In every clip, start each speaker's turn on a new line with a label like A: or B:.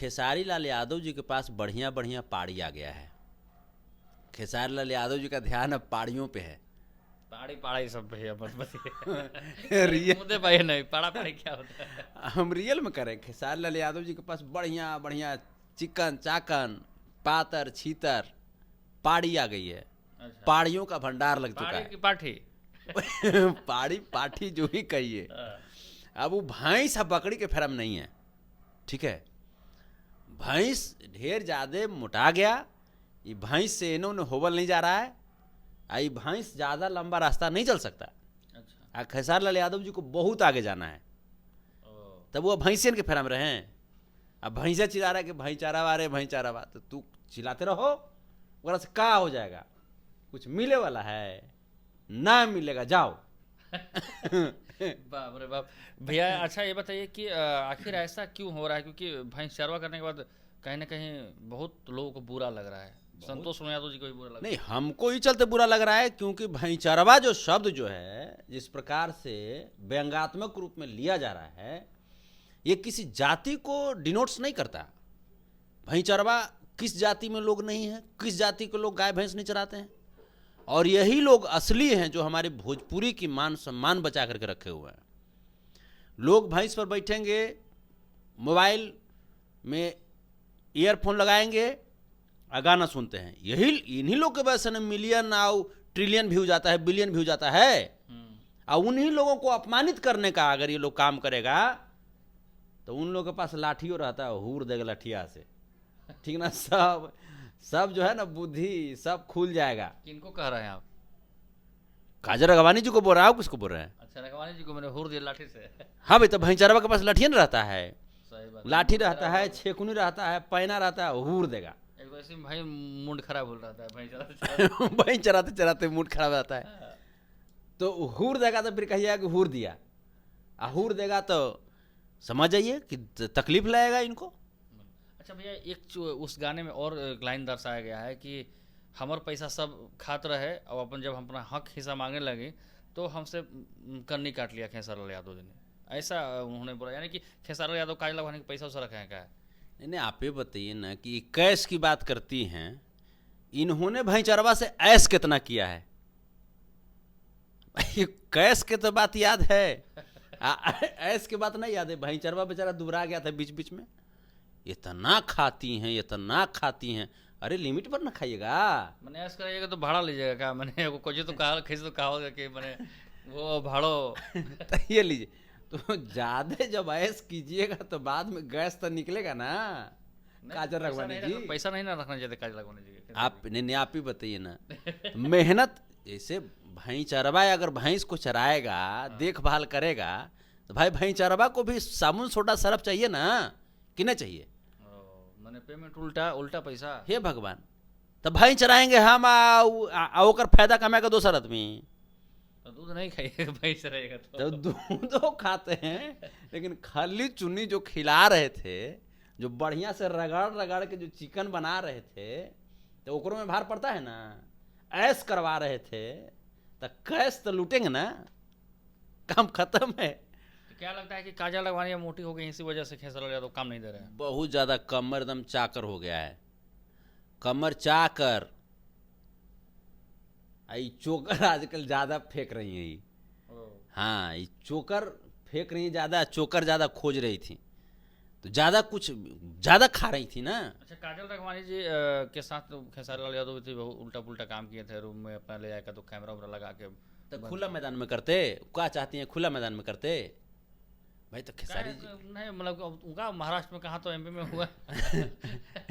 A: खेसारी लाल यादव जी के पास बढ़िया बढ़िया पाड़ी आ गया है। खेसारी लाल यादव जी का ध्यान अब पाड़ियों पे है।
B: पाड़ी पाड़ी सब भैया बस बस
A: रियल
B: मुद्दे भाई नहीं पाड़ा पाड़ी क्या होता है।
A: हम रियल में करें, खेसारी लाल यादव जी के पास बढ़िया बढ़िया चिकन चाकन पातर छीतर पाड़ी आ गई है।
B: अच्छा
A: पाड़ियों का भंडार लग चुका
B: पाड़ी
A: है।
B: की पाठी
A: पाड़ी पाठी जो ही कहिए। अब वो भैंस अब बकरी के फेरा में नहीं है, ठीक है। भैंस ढेर ज्यादा मोटा गया, ये भैंस से इन्होंने होबल नहीं जा रहा है। आई भैंस ज्यादा लंबा रास्ता नहीं चल सकता।
B: अच्छा
A: खेसारी लाल यादव जी को बहुत आगे जाना है, तब वो भैंसियन के फेरा में रहे। अब भैंसा चिल्ला रहा है कि भाईचारा वारे भाईचारा वा, तो तू चिल्लाते रहो, वरना से का हो जाएगा। कुछ मिले वाला है ना, मिलेगा जाओ।
B: बाप रे बाप भैया। अच्छा ये बताइए कि आखिर ऐसा क्यों हो रहा है, क्योंकि भैंस चरवा करने के बाद कहीं ना कहीं बहुत लोगों को बुरा लग रहा है। संतोष यादव जी को भी बुरा लग
A: नहीं, हमको ही चलते बुरा लग रहा है, क्योंकि भाईचारवा जो शब्द जो है जिस प्रकार से व्यंग्यात्मक रूप में लिया जा रहा है, ये किसी जाति को डिनोट्स नहीं करता। भाईचारवा किस जाति में लोग नहीं हैं, किस जाति के लोग गाय भैंस नहीं चराते हैं, और यही लोग असली हैं जो हमारे भोजपुरी की मान सम्मान बचा करके रखे हुए हैं। लोग भैंस पर बैठेंगे, मोबाइल में ईयरफोन लगाएंगे और गाना सुनते हैं। यही इन्हीं लोग के वजह से ना मिलियन और ट्रिलियन व्यू जाता है, बिलियन व्यू जाता है। और उन्हीं लोगों को अपमानित करने का अगर ये लोग काम करेगा तो उन लोगों के पास लाठियों रहता है, हूर देगा लाठिया से, ठीक ना। सब जो है ना बुद्धि सब खुल जाएगा।
B: किनको कह रहे हैं आप?
A: काजल रघवानी जी को बोल रहा है, किसको बोल रहे हैं?
B: अच्छा रघवानी जी को मैंने हुर दिया लाठी से।
A: हाँ भाई, तो भैंचरवा के पास लाठिया न रहता है,
B: सही बात।
A: लाठी रहता है, छेकुनी रहता है, पैना रहता है, हूर देगा।
B: एक वैसे में भाई मुंड खराब हो रहा था भैंस
A: भाई चराते चराते मूड खराब रहता है, तो हूर देगा तो फिर कहिएगा कि हूर दिया। हूर देगा तो समझ जाइए कि तकलीफ लगेगा इनको।
B: अच्छा भैया, एक उस गाने में और लाइन दर्शाया गया है कि हमार पैसा सब खात रहे और अपन जब हम अपना हक हिस्सा मांगने लगे तो हमसे करनी काट लिया खेसारी लाल यादव जी ने, ऐसा उन्होंने बोला। यानी कि खेसारी लाल यादव काज लगवाने के पैसा उसे रखे हैं क्या?
A: नहीं, आप ये बताइए ना कि कैश की बात करती हैं, इन्होंने भाईचारवा से ऐश कितना किया है? ये कैश के तो बात याद है, ऐश की बात नहीं याद है। भाईचारवा बेचारा दुबरा गया था बीच बीच में, इतना खाती हैं, इतना खाती हैं। अरे लिमिट पर ना खाइएगा।
B: मैंने ऐसा कराइएगा तो भाड़ा लीजिएगा क्या? मैंने वो कुछ तो कहा खींच तो कहा कि मैंने वो भाड़ो
A: तो ये लीजिए, तो ज्यादा जब ऐश कीजिएगा तो बाद में गैस तो निकलेगा ना। काजल रघवानी जी,
B: पैसा नहीं ना रखना चाहिए काजल रघवानी जी के।
A: आप नहीं, आप ही बताइए ना। मेहनत जैसे भैंचरवा अगर भैंस को चराएगा, देखभाल करेगा, तो भाई भैंचरवा को भी साबुन सोडा सरफ चाहिए ना, कि नहीं चाहिए?
B: मैंने पेमेंट उल्टा उल्टा पैसा।
A: हे भगवान, तो भाई चराएंगे हम, ओकर फायदा कमाएगा दोसर आदमी।
B: तो दूध नहीं खाइएगा भैंस रहेगा
A: तो दूधो खाते हैं, लेकिन खली चुन्नी जो खिला रहे थे, जो बढ़िया से रगड़ रगड़ के जो चिकन बना रहे थे, तो ओकरों में भार पड़ता है ना। ऐश करवा रहे थे तो कैश तो लूटेंगे ना, काम खत्म है।
B: तो क्या लगता है कि काजल रघवानी मोटी हो गई इसी वजह से खेसारी लाल यादव काम नहीं दे रहे हैं?
A: बहुत ज्यादा कमर एकदम चाकर हो गया है, कमर चाकर। आई चोकर आजकल ज्यादा फेंक रही है ये। हाँ, ये चोकर फेंक रही है ज्यादा, चोकर ज्यादा खोज रही थी, तो ज्यादा कुछ ज्यादा खा रही थी ना।
B: अच्छा, काजल रघवानी जी के साथ खेसारी लाल यादव भी बहुत उल्टा पुल्टा काम किए थे, रूम में अपना ले आकर तो कैमरा वैमरा लगा के।
A: तो खुला मैदान में करते, क्या चाहती हैं खुला मैदान में करते भाई? तो खेसारी जी
B: नहीं, मतलब उनका महाराष्ट्र में कहा तो एमपी में हुआ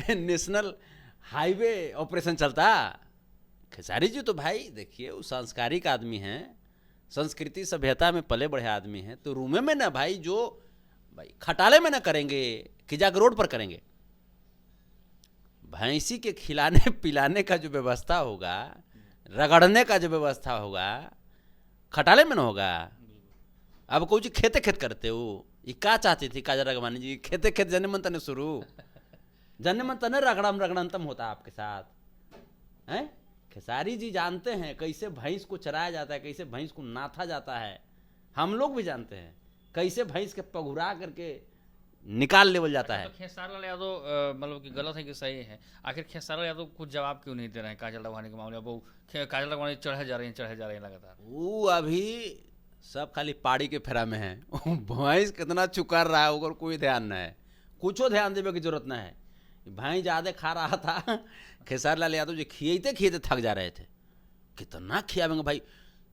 A: नेशनल हाईवे ऑपरेशन चलता। खेसारी जी तो भाई देखिए वो सांस्कारिक आदमी हैं, संस्कृति सभ्यता में पले बढ़े आदमी हैं, तो रूमे में ना भाई, जो भाई खटाले में ना करेंगे कि जाकर रोड पर करेंगे। भैंसी के खिलाने पिलाने का जो व्यवस्था होगा, रगड़ने का जो व्यवस्था होगा, खटाले में ना होगा। अब कोई चीज खेते खेत करते हो, ये क्या चाहती थी काजल रघवानी जी? खेते खेत जन्म मन तने शुरू, जन्म मन तने रगड़म रगड़ंतम होता आपके साथ हैं। खेसारी जी जानते हैं कैसे भैंस को चराया जाता है, कैसे भैंस को नाथा जाता है। हम लोग भी जानते हैं कैसे भैंस के पघुरा करके निकाल लेवल जाता है।
B: तो खेसारी लाल यादव मतलब कि गलत है कि सही है? आखिर खेसारी लाल यादव कुछ जवाब क्यों नहीं दे रहे हैं काजल राघवानी के मामले में? वो काजल राघवानी चढ़े जा रही हैं लगातार।
A: वो अभी सब खाली पाड़ी के फेरा में है। भैंस कितना चुकर रहा है ओकर कोई ध्यान ना है, कुछो ध्यान देवे की जरूरत ना है। भैंस ज़्यादा खा रहा था, खेसारी लाल यादव जी खियाते खियाते थक जा रहे थे। कितना खियावेंगे भाई,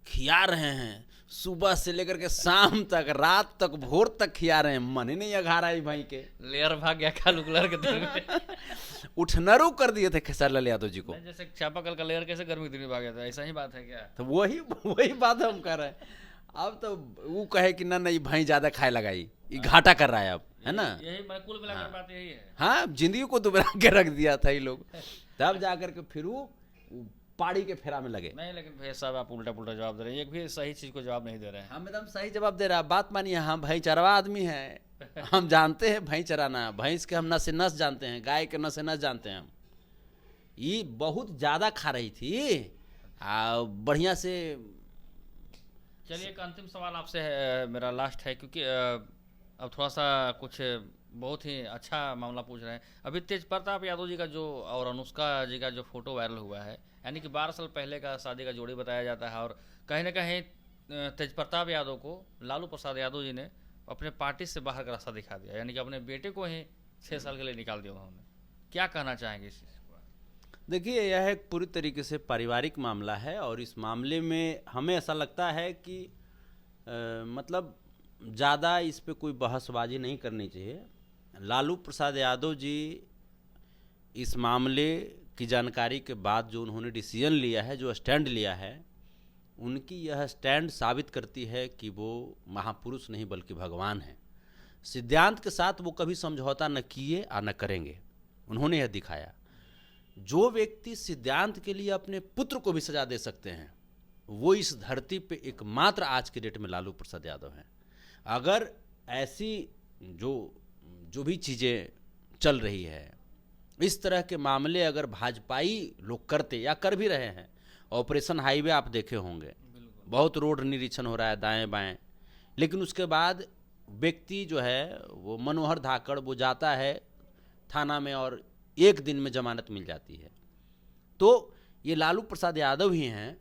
A: खिया रहे हैं सुबह से लेकर के शाम तक, रात तक, भोर तक खिया रहे हैं, मन ही नहीं अघा रहा है भाई के।
B: लेयर भाग गया कालू के दिन में।
A: उठनरू कर दिए थे खेसारी लाल यादव जी को।
B: जैसे चापाकल का लेयर कैसे गर्मी के दिन में भाग गया था, ऐसा ही बात है क्या?
A: तो वही बात हम कर रहे हैं। अब तो वो कहे कि ना नहीं भाई ज्यादा खाए लगाई, ये घाटा कर रहा है अब, है ना।
B: यही कुल मिलाकर बात यही है।
A: हाँ, जिंदगी को दुबरा के रख दिया था ये लोग, तब जाकर के फिर वो पाड़ी के फेरा में लगे।
B: नहीं, लेकिन भैया साहब आप उल्टा पुल्टा जवाब दे रहे हैं, एक भी सही चीज को जवाब नहीं दे रहे हैं।
A: हम एकदम सही जवाब दे रहा है। बात मानिए, हम भाई चरवा आदमी है, हम जानते हैं भैंस चराना। भैंस के हम नस नस जानते हैं, गाय के नस नस जानते हैं हम। ये बहुत ज्यादा खा रही थी, बढ़िया से।
B: चलिए, एक अंतिम सवाल आपसे है, मेरा लास्ट है, क्योंकि अब थोड़ा सा कुछ बहुत ही अच्छा मामला पूछ रहे हैं। अभी तेज प्रताप यादव जी का जो और अनुष्का जी का जो फोटो वायरल हुआ है, यानी कि 12 साल पहले का शादी का जोड़ी बताया जाता है, और कहीं ना कहीं तेज प्रताप यादव को लालू प्रसाद यादव जी ने अपने पार्टी से बाहर का रास्ता दिखा दिया, यानी कि अपने बेटे को ही 6 साल के लिए निकाल दिया उन्होंने। क्या कहना चाहेंगे इस चीज़ को?
A: देखिए, यह एक पूरी तरीके से पारिवारिक मामला है, और इस मामले में हमें ऐसा लगता है कि मतलब ज़्यादा इस पे कोई बहसबाजी नहीं करनी चाहिए। लालू प्रसाद यादव जी इस मामले की जानकारी के बाद जो उन्होंने डिसीजन लिया है, जो स्टैंड लिया है, उनकी यह स्टैंड साबित करती है कि वो महापुरुष नहीं बल्कि भगवान हैं। सिद्धांत के साथ वो कभी समझौता न किए और न करेंगे, उन्होंने यह दिखाया। जो व्यक्ति सिद्धांत के लिए अपने पुत्र को भी सजा दे सकते हैं, वो इस धरती पे एकमात्र आज के डेट में लालू प्रसाद यादव हैं। अगर ऐसी जो भी चीज़ें चल रही है, इस तरह के मामले अगर भाजपाई लोग करते या कर भी रहे हैं, ऑपरेशन हाईवे आप देखे होंगे, बहुत रोड निरीक्षण हो रहा है दाएं बाएं, लेकिन उसके बाद व्यक्ति जो है वो मनोहर धाकड़ वो जाता है थाना में और 1 दिन में जमानत मिल जाती है। तो ये लालू प्रसाद यादव ही हैं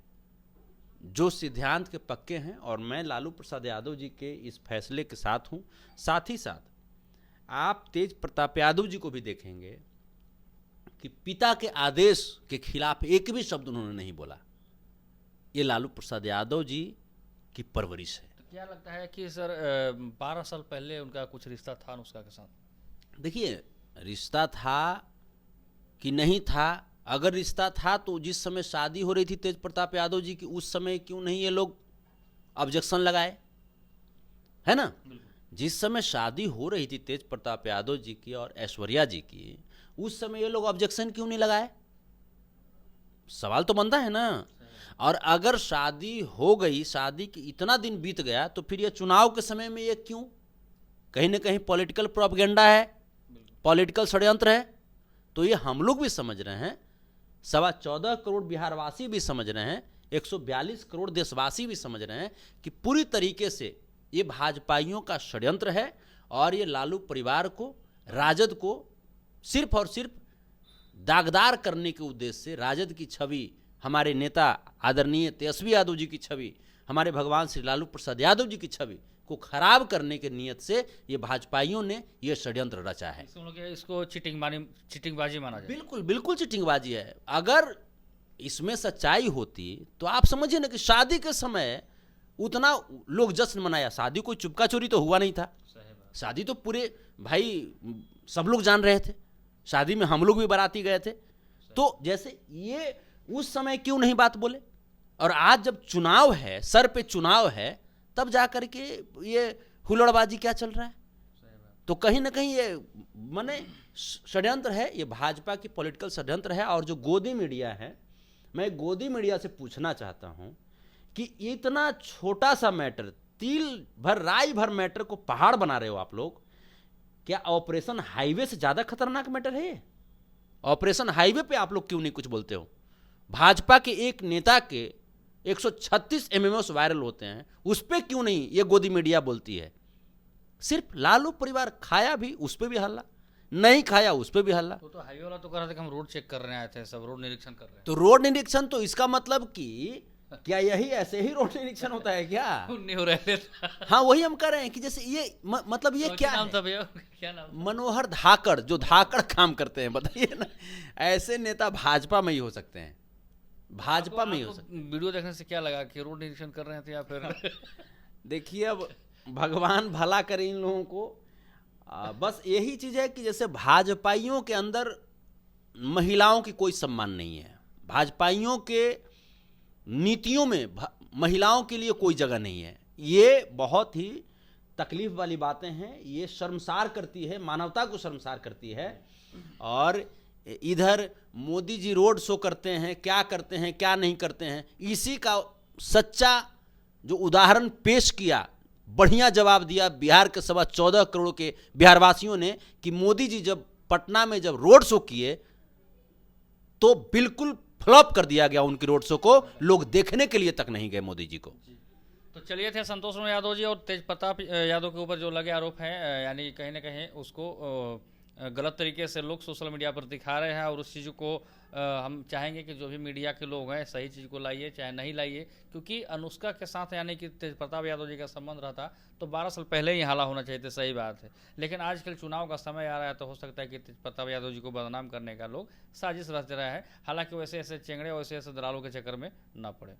A: जो सिद्धांत के पक्के हैं, और मैं लालू प्रसाद यादव जी के इस फैसले के साथ हूँ। साथ ही साथ आप तेज प्रताप यादव जी को भी देखेंगे कि पिता के आदेश के खिलाफ एक भी शब्द उन्होंने नहीं बोला। ये लालू प्रसाद यादव जी की परवरिश है।
B: तो क्या लगता है कि सर 12 साल पहले उनका कुछ रिश्ता था अनुष्का के साथ?
A: देखिए, रिश्ता था कि नहीं था, अगर रिश्ता था तो जिस समय शादी हो रही थी तेज प्रताप यादव जी की, उस समय क्यों नहीं ये लोग ऑब्जेक्शन लगाए, है ना। जिस समय शादी हो रही थी तेज प्रताप यादव जी की और ऐश्वर्या जी की, उस समय ये लोग ऑब्जेक्शन क्यों नहीं लगाए? सवाल तो बनता है ना। और अगर शादी हो गई, शादी की इतना दिन बीत गया, तो फिर ये चुनाव के समय में ये क्यों? कहीं ना कहीं पॉलिटिकल प्रोपेगेंडा है, पॉलिटिकल षड्यंत्र है। तो ये हम लोग भी समझ रहे हैं, 14.25 करोड़ बिहारवासी भी समझ रहे हैं, 142 करोड़ देशवासी भी समझ रहे हैं कि पूरी तरीके से ये भाजपाइयों का षड्यंत्र है, और ये लालू परिवार को, राजद को सिर्फ और सिर्फ दागदार करने के उद्देश्य से, राजद की छवि, हमारे नेता आदरणीय तेजस्वी यादव जी की छवि, हमारे भगवान श्री लालू प्रसाद यादव जी की छवि को खराब करने के नियत से ये भाजपाइयों ने ये षड्यंत्र रचा है।
B: इसको चिटिंगबाजी माना जाए?
A: बिल्कुल बिल्कुल चिटिंगबाजी है। अगर इसमें सच्चाई होती तो आप समझिए ना कि शादी के समय उतना लोग जश्न मनाया। शादी कोई चुपका चोरी तो हुआ नहीं था, शादी तो पूरे भाई सब लोग जान रहे थे, शादी में हम लोग भी बाराती गए थे। तो जैसे ये उस समय क्यों नहीं बात बोले, और आज जब चुनाव है, सर पे चुनाव है, तब जाकर के ये हुलड़बाजी क्या चल रहा है? तो कहीं ना कहीं ये माने षड्यंत्र है, ये भाजपा की पॉलिटिकल षड्यंत्र है। और जो गोदी मीडिया है, मैं गोदी मीडिया से पूछना चाहता हूं कि इतना छोटा सा मैटर, तिल भर राई भर मैटर को पहाड़ बना रहे हो आप लोग। क्या ऑपरेशन हाईवे से ज्यादा खतरनाक मैटर है? ऑपरेशन हाईवे पे आप लोग क्यों नहीं कुछ बोलते हो? भाजपा के एक नेता के 136 MMS वायरल होते हैं, उस पर क्यों नहीं ये गोदी मीडिया बोलती है? सिर्फ लालू परिवार खाया भी, उस पर भी हल्ला, नहीं खाया उस पर भी हल्ला।
B: तो हाईवे वाला तो कह रहा था कि हम रोड चेक करने आए थे, सब रोड निरीक्षण कर रहे हैं।
A: तो रोड निरीक्षण, तो इसका मतलब कि क्या यही ऐसे ही रोड निरीक्षण होता है क्या?
B: नहीं हो रहे थे।
A: हाँ, वही हम कह रहे हैं कि जैसे ये मतलब ये क्या
B: नाम
A: है?
B: था भैया, क्या नाम था?
A: मनोहर धाकड़, जो धाकड़ काम करते हैं, बताइए ना, ऐसे नेता भाजपा में ही हो सकते हैं, भाजपा में ही हो सकते हैं।
B: वीडियो देखने से क्या लगा कि रोड निरीक्षण कर रहे थे या फिर
A: देखिए, अब भगवान भला करे इन लोगों को। बस यही चीज है कि जैसे भाजपाइयों के अंदर महिलाओं की कोई सम्मान नहीं है, भाजपाइयों के नीतियों में महिलाओं के लिए कोई जगह नहीं है। ये बहुत ही तकलीफ वाली बातें हैं, ये शर्मसार करती है, मानवता को शर्मसार करती है। और इधर मोदी जी रोड शो करते हैं, क्या करते हैं क्या नहीं करते हैं, इसी का सच्चा जो उदाहरण पेश किया, बढ़िया जवाब दिया बिहार के 14.25 करोड़ के बिहारवासियों ने कि मोदी जी जब पटना में जब रोड शो किए तो बिल्कुल फ्लॉप कर दिया गया उनकी रोड शो को, लोग देखने के लिए तक नहीं गए मोदी जी को।
B: तो चलिए, थे संतोष यादव जी और तेज प्रताप यादव के ऊपर जो लगे आरोप हैं, यानी कहीं ना कहीं उसको गलत तरीके से लोग सोशल मीडिया पर दिखा रहे हैं, और उस चीज़ को हम चाहेंगे कि जो भी मीडिया के लोग हैं सही चीज़ को लाइए चाहे नहीं लाइए, क्योंकि अनुष्का के साथ यानी कि तेज प्रताप यादव जी का संबंध रहता तो 12 साल पहले ही हाला होना चाहिए था, सही बात है। लेकिन आजकल चुनाव का समय आ रहा है, तो हो सकता है कि तेज प्रताप यादव जी को बदनाम करने का लोग साजिश रच रहे हैं। हालांकि वैसे ऐसे चेंगड़े, वैसे ऐसे दलालों के चक्कर में ना पड़े।